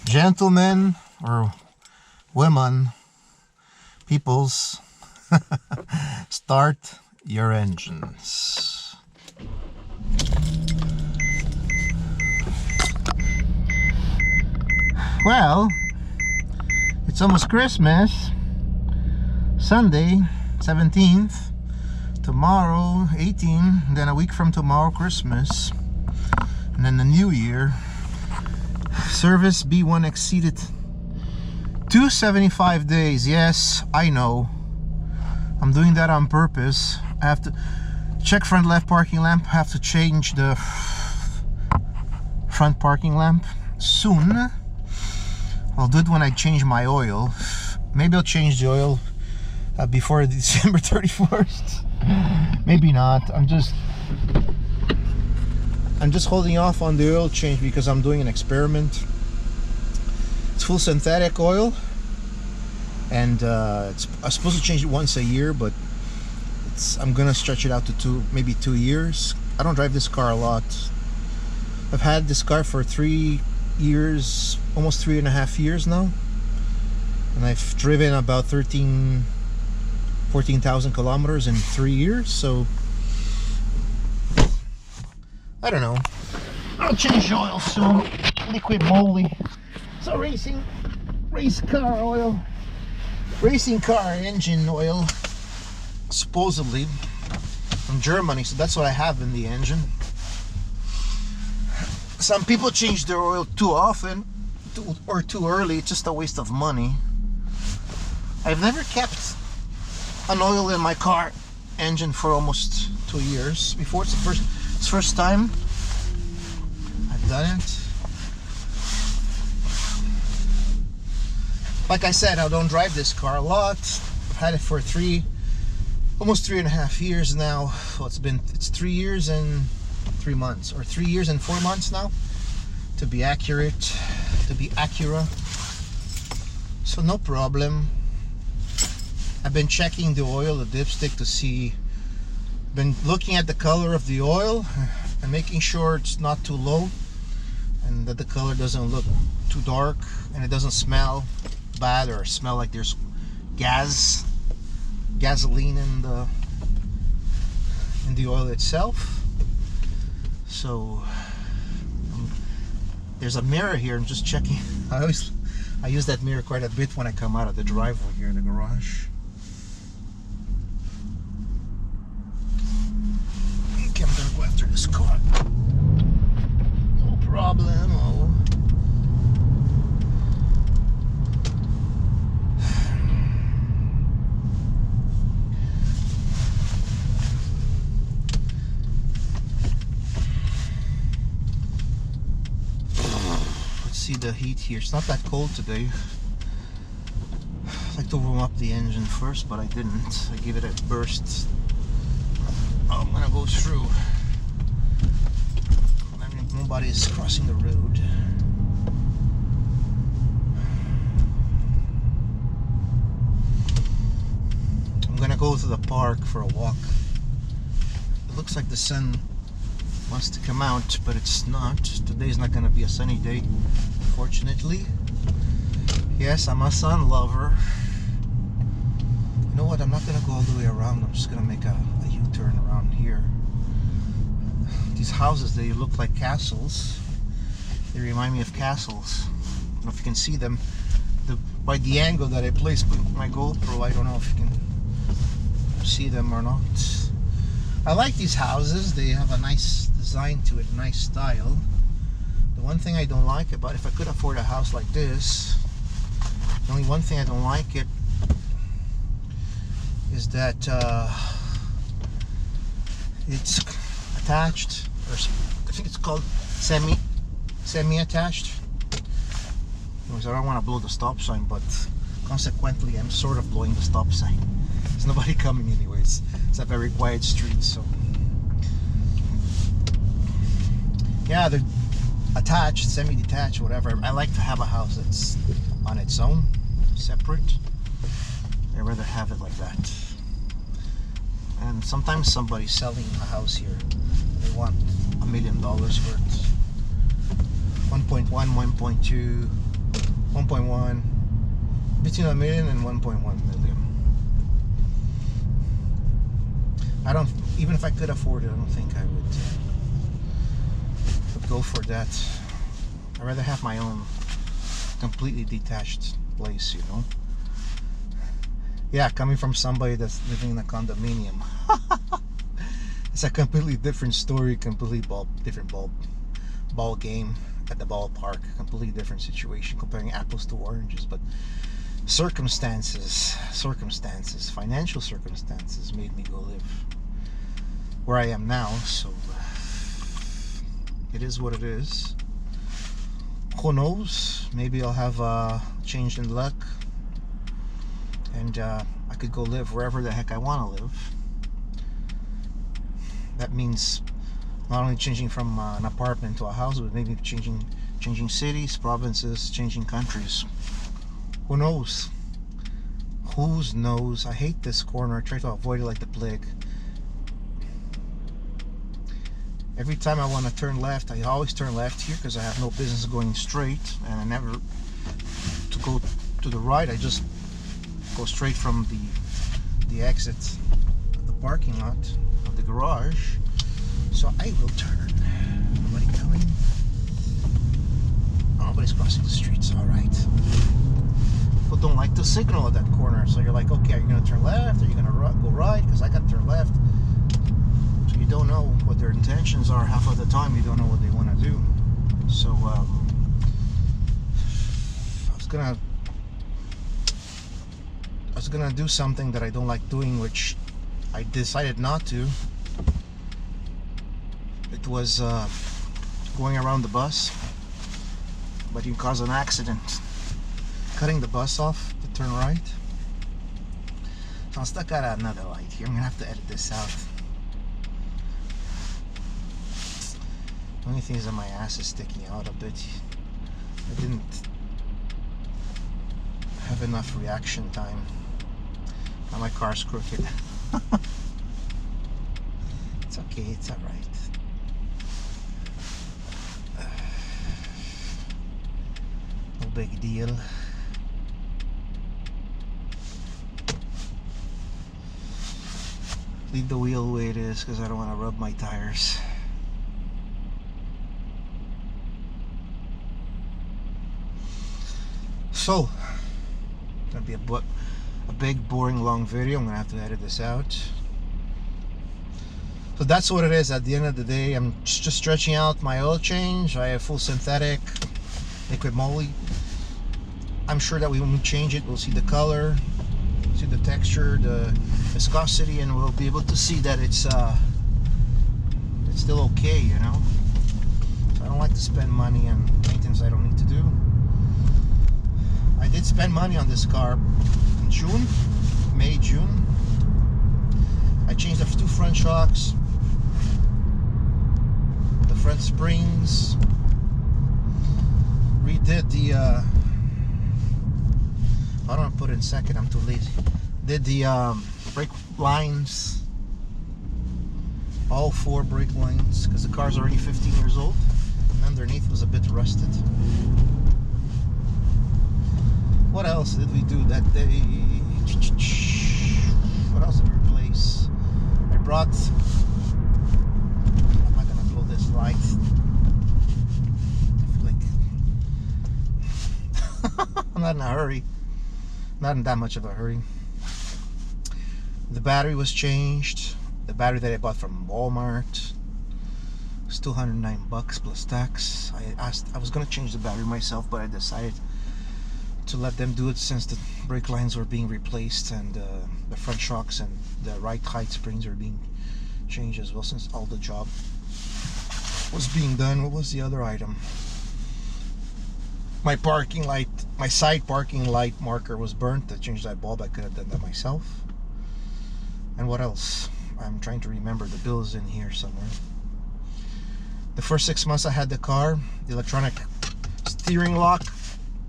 Gentlemen or women, peoples, start your engines. Well, it's almost Christmas. Sunday 17th, tomorrow 18, then a week from tomorrow Christmas, and then the new year. Service B1 exceeded 275 days. Yes, I know, I'm doing that on purpose. I have to check front left parking lamp, have to change the front parking lamp soon. I'll do it when I change my oil. Maybe I'll change the oil before December 31st. Maybe not. I'm just holding off on the oil change because I'm doing an experiment. It's full synthetic oil, and I'm supposed to change it once a year, but I'm gonna stretch it out to maybe 2 years. I don't drive this car a lot. I've had this car for 3 years, almost 3.5 years now, and I've driven about 14,000 kilometers in 3 years, so I don't know. I'll change oil soon. Liquid moly. So race car oil, racing car engine oil, supposedly from Germany. So that's what I have in the engine. Some people change their oil too often or too early. It's just a waste of money. I've never kept an oil in my car engine for almost 2 years before. It's the first time I've done it. Like I said, I don't drive this car a lot. I've had it for almost 3.5 years now. Well, it's 3 years and 3 months, or 3 years and 4 months now, to be accurate, to be Acura. So no problem. I've been checking the oil, the dipstick, to see. Been looking at the color of the oil and making sure it's not too low, and that the color doesn't look too dark, and it doesn't smell bad or smell like there's gasoline in the oil itself. So there's a mirror here. I'm just checking. I use that mirror quite a bit when I come out of the driveway here in the garage. Okay, I'm gonna go after this car. No problem. See the heat here. It's not that cold today. I'd like to warm up the engine first, but I didn't. I gave it a burst. Oh, I'm gonna go through. Nobody's crossing the road. I'm gonna go to the park for a walk. It looks like the sun wants to come out, but it's not. Today's not gonna be a sunny day, fortunately. Yes, I'm a sun lover. You know what? I'm not gonna go all the way around. I'm just gonna make a U-turn around here. These houses, they look like castles. They remind me of castles. I don't know if you can see them. By the angle that I placed my GoPro, I don't know if you can see them or not. I like these houses. They have a nice design to it, a nice style. The one thing I don't like about, if I could afford a house like this, the only one thing I don't like it is that it's attached, or I think it's called semi-attached. Anyways, I don't want to blow the stop sign, but consequently I'm sort of blowing the stop sign. There's nobody coming anyways. It's a very quiet street, so yeah, they're attached, semi-detached, whatever. I like to have a house that's on its own, separate. I'd rather have it like that. And sometimes somebody's selling a house here. They want $1 million for it. 1.1, 1.2. 1.1, between $1 million and 1.1 million. I don't, even if I could afford it, I don't think I would go for that. I'd rather have my own completely detached place, you know. Yeah, coming from somebody that's living in a condominium, it's a completely different story, completely different ball game at the ballpark, completely different situation, comparing apples to oranges. But circumstances, financial circumstances made me go live where I am now. So it is what it is. Who knows? Maybe I'll have a change in luck, and I could go live wherever the heck I want to live. That means not only changing from an apartment to a house, but maybe changing cities, provinces, changing countries. Who knows? Who knows? I hate this corner. I try to avoid it like the plague. Every time I want to turn left, I always turn left here because I have no business going straight, and I never to go to the right. I just go straight from the exit of the parking lot of the garage. So I will turn. Nobody coming. Oh, nobody's crossing the streets. All right. People don't like to signal at that corner, so you're like, okay, are you gonna turn left? Are you gonna go right? Because I got to turn left. So you don't know what their intentions are. Half of the time, you don't know what they want to do. So I was gonna do something that I don't like doing, which I decided not to. It was going around the bus, but you cause an accident cutting the bus off to turn right. So I'm stuck at another light here. I'm gonna have to edit this out. The only thing is that my ass is sticking out a bit. I didn't have enough reaction time. Now my car's crooked. It's okay, it's alright. No big deal. Leave the wheel the way it is because I don't want to rub my tires. So, it's gonna be a big, boring, long video. I'm gonna have to edit this out. So that's what it is. At the end of the day, I'm just stretching out my oil change. I have full synthetic liquid moly. I'm sure that when we change it, we'll see the color, see the texture, the viscosity, and we'll be able to see that it's still okay, you know. So I don't like to spend money on maintenance I don't need to do. I did spend money on this car in June, May, June. I changed the 2 front shocks, the front springs, redid the I don't want to put it in second, I'm too lazy. Did the brake lines, all 4 brake lines, because the car's already 15 years old, and underneath was a bit rusted. What else did we do that day? What else did we replace? I brought, I'm not gonna blow this light. I feel like I'm not in a hurry. Not in that much of a hurry. The battery was changed. The battery that I bought from Walmart was $209 plus tax. I was gonna change the battery myself, but I decided to let them do it since the brake lines were being replaced and the front shocks and the right height springs are being changed as well, since all the job was being done. What was the other item? My parking light, my side parking light marker was burnt. I changed that bulb. I could have done that myself. And what else? I'm trying to remember. The bill is in here somewhere. The first 6 months I had the car, the electronic steering lock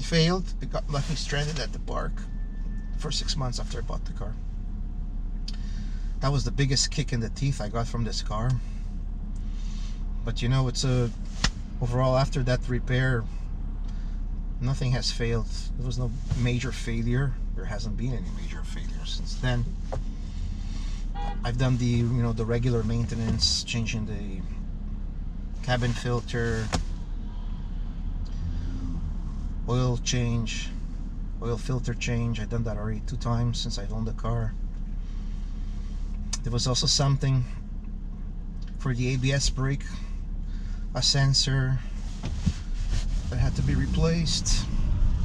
failed. It left me stranded at the park for 6 months after I bought the car. That was the biggest kick in the teeth I got from this car. But you know, it's overall, after that repair, Nothing has failed. There was no major failure. There hasn't been any major failure since then. I've done the the regular maintenance, changing the cabin filter, oil change, oil filter change. I've done that already 2 times since I've owned the car. There was also something for the ABS brake, a sensor that had to be replaced.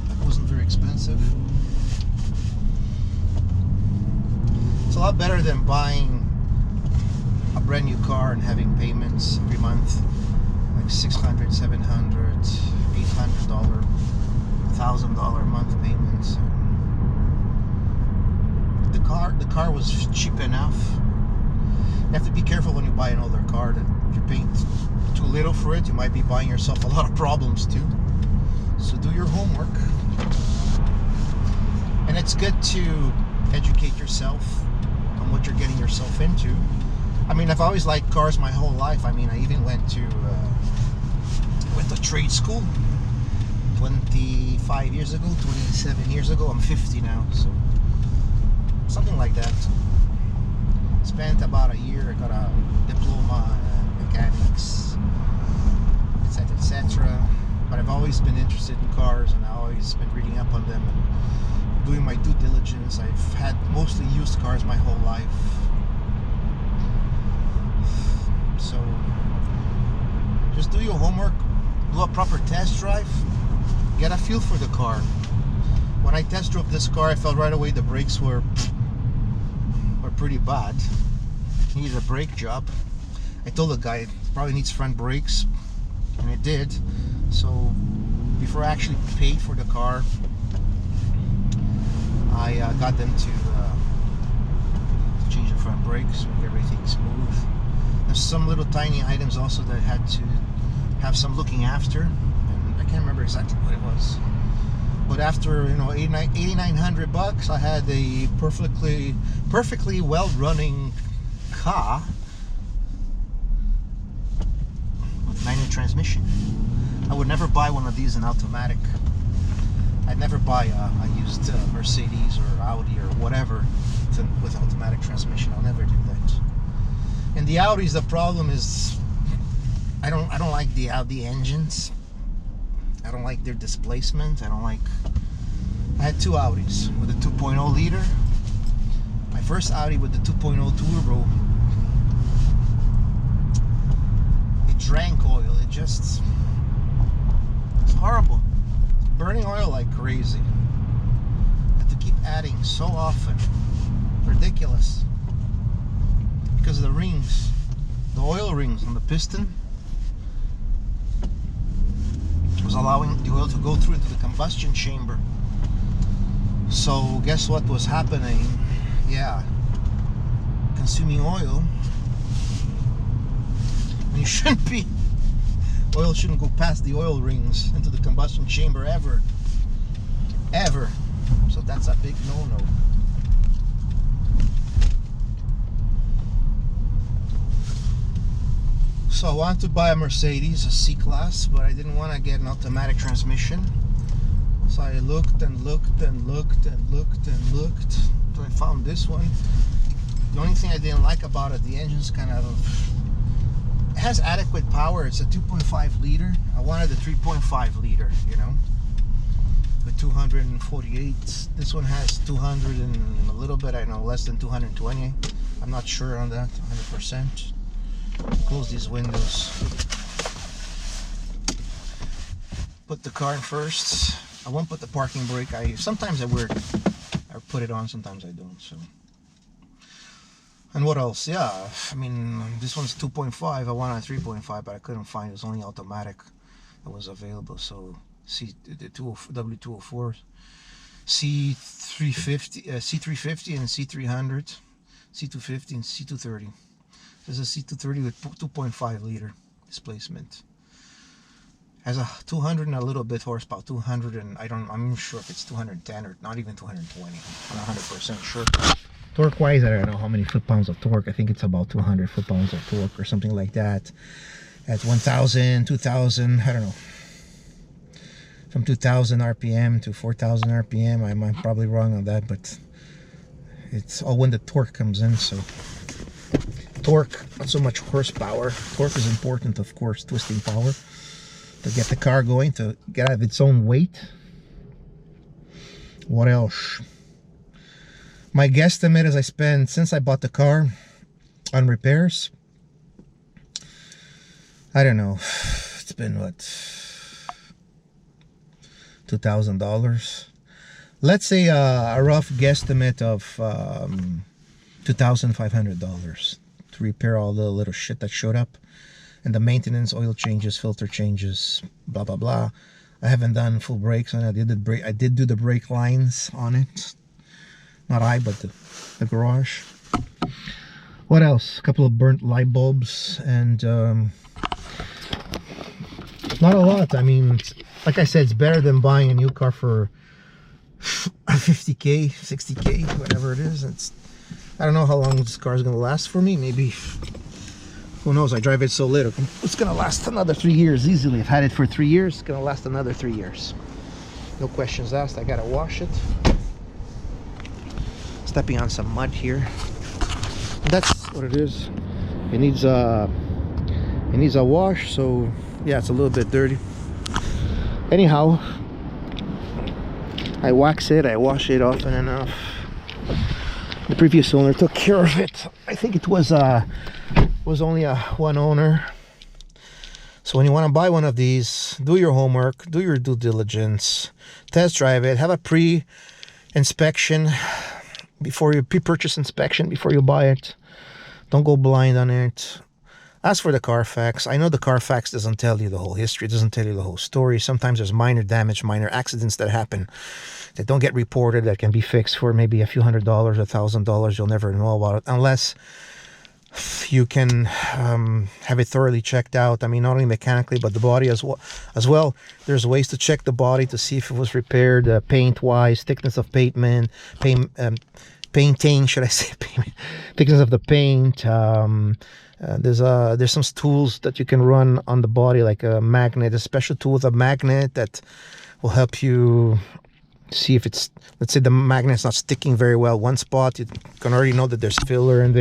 That wasn't very expensive. It's a lot better than buying a brand new car and having payments every month like $600, $700, $800, $1,000 a month payments. The car was cheap enough. You have to be careful when you buy an older car that if you're paying too little for it, you might be buying yourself a lot of problems too. So do your homework. And it's good to educate yourself on what you're getting yourself into. I mean, I've always liked cars my whole life. I mean, I even went to trade school 25 years ago, 27 years ago. I'm 50 now, so something like that. Spent about a year. I got a diploma in mechanics, etc., etc. But I've always been interested in cars, and I've always been reading up on them and doing my due diligence. I've had mostly used cars my whole life. So just do your homework, do a proper test drive, get a feel for the car. When I test drove this car, I felt right away the brakes were pretty bad. Needed a brake job. I told the guy it probably needs front brakes, and it did. So before I actually paid for the car, I got them to change the front brakes, make everything smooth. There's some little tiny items also that I had to have some looking after, and I can't remember exactly what it was. But after $8,900, I had a perfectly well-running car with manual transmission. I would never buy one of these in automatic. I'd never buy a used Mercedes or Audi or whatever with automatic transmission. I'll never do that. And the Audis, the problem is I don't like the Audi engines. I don't like their displacement. I had 2 Audis with a 2.0 liter. My first Audi with the 2.0 turbo, it drank oil. It's horrible. Burning oil like crazy. I had to keep adding so often. Ridiculous. Because of the rings, the oil rings on the piston was allowing the oil to go through into the combustion chamber. So guess what was happening? Yeah, consuming oil. And you shouldn't be. Oil shouldn't go past the oil rings into the combustion chamber ever. So that's a big no-no. So I wanted to buy a Mercedes, a C-Class, but I didn't want to get an automatic transmission. So I looked and looked and looked and looked and looked until I found this one. The only thing I didn't like about it, the engine's kind of... It has adequate power. It's a 2.5 liter. I wanted the 3.5 liter, you know, with 248. This one has 200 and a little bit, I know, less than 220. I'm not sure on that, 100%. Close these windows. Put the car in first. I won't put the parking brake. Sometimes I put it on, sometimes I don't. So, and what else? Yeah, I mean, this one's 2.5. I wanted a 3.5, but I couldn't find it. It was only automatic that was available. So W204, C350, C350 and C300, C250 and C230. This is a C230 with 2.5 liter displacement. Has a 200 and a little bit horsepower. 200 and I'm sure if it's 210 or not even 220. I'm not 100% sure. Torque wise, I don't know how many foot-pounds of torque. I think it's about 200 foot-pounds of torque or something like that. At 1,000, 2,000, I don't know. from 2000 RPM to 4000 RPM. I'm probably wrong on that, but it's all when the torque comes in. So torque, not so much horsepower. Torque is important, of course, twisting power to get the car going, to get out of its own weight. What else? My guesstimate is I spend, since I bought the car, on repairs, I don't know, it's been what, $2,000. Let's say a rough guesstimate of $2,500 to repair all the little shit that showed up, and the maintenance, oil changes, filter changes, blah blah blah. I haven't done full brakes on it. I did do the brake lines on it. Not I, but the garage. What else? A couple of burnt light bulbs, and not a lot. I mean, like I said, it's better than buying a new car for 50K, 60K, whatever it is. I don't know how long this car is going to last for me. Maybe, who knows? I drive it so little. It's going to last another 3 years easily. I've had it for 3 years. It's going to last another 3 years. No questions asked. I got to wash it. Stepping on some mud here. That's what it is. It needs a wash, so yeah, it's a little bit dirty. Anyhow, I wax it, I wash it often enough. The previous owner took care of it. I think it was only a one owner. So when you want to buy one of these, do your homework, do your due diligence, test drive it, have a pre-inspection before you pre-purchase inspection before you buy it. Don't go blind on it. Ask for the Carfax. I know the Carfax doesn't tell you the whole history. It doesn't tell you the whole story. Sometimes there's minor damage, minor accidents that happen that don't get reported, that can be fixed for maybe a few $100, $1,000. You'll never know about it unless you can have it thoroughly checked out. I mean, not only mechanically, but the body as well. There's ways to check the body to see if it was repaired, paint-wise, thickness of pavement, painting, should I say, thickness of the paint. There's some tools that you can run on the body, like a magnet, a special tool with a magnet that will help you see if it's, let's say the magnet's not sticking very well one spot. You can already know that there's filler in there.